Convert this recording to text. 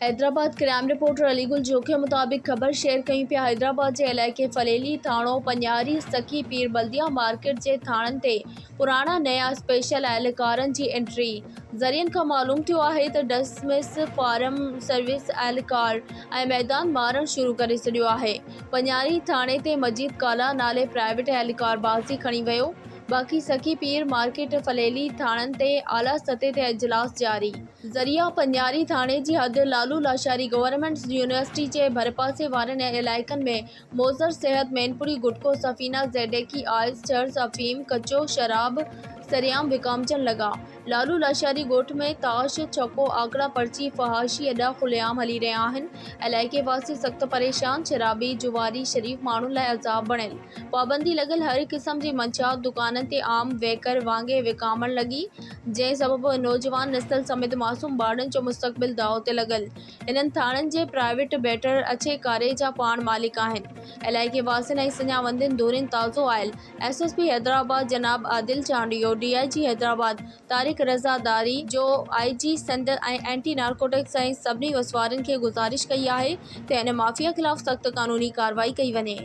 Hyderabad crime reporter Aligul जो के मुताबिक ख़बर शेयर कई पिया। हैदराबाद के इलाइक़े फलेली थाणो पन्यारी सखी पीर बल्दिया मार्केट के थाणनि ते पुराना नया स्पेशल एहलकारनि जी एंट्री। ज़रियनि खां मालूम थियो आहे त डसमिस फारम सर्विस एहलकार मैदान मारण शुरू करे छॾियो आहे। पन्यारी थाणे ते मजीद काला नाले प्राइवेट एहलकार बाज़ी खणी वियो। बाक़ी सखी पीर मार्केट फलेली थाणनि ते आला सतह ते इजलास जारी। ज़रिया पन्यारी थाणे जी हद लालू लाशारी गवर्नमेंट यूनिवर्सिटी के भरपासे वारनि इलाइक़नि में मोज़र सेहत मैनपुरी गुटको सफ़ीना ज़ैडेकी आइस चर्च अफ़ीम कच्चो शराब सरेआम विकामजन लगा। लालू लाशारी गोठ में ताश छक्को आंकड़ा पर्ची फहाशी अड्डा खुलेआम हली रहा आहिनि। इलाइक़े वासी सख्त परेशान। शराबी जुवारी शरीफ माण्हुनि लाइ अज़ाब बणियल। पाबंदी लगल हर किस्म जी मंशात दुकाननि ते आम वेकर वांगे विकामण लगी, जंहिं सबब नौजवान नस्ल समेत मासूम ॿारनि जो मुस्तक़बिल दाव ते लगल। इन्हनि थाणनि जे प्राइवेट बेटर अच्छे कारे जा पाण मालिक आहिनि। इलाइक़े वासियुनि ऐं सञावंदनि दूरिन ताज़ो आयल SSP हैदराबाद जनाब आदिल चांडियो, DIG हैदराबाद तारिक रज़ा दारी जो IG सिंध ऐं एंटी नार्कोटिक्स ऐं सभिनी वसवारनि खे गुज़ारिश कई आहे त हिन माफ़िया ख़िलाफ़ सख़्त क़ानूनी कार्रवाई कई वञे।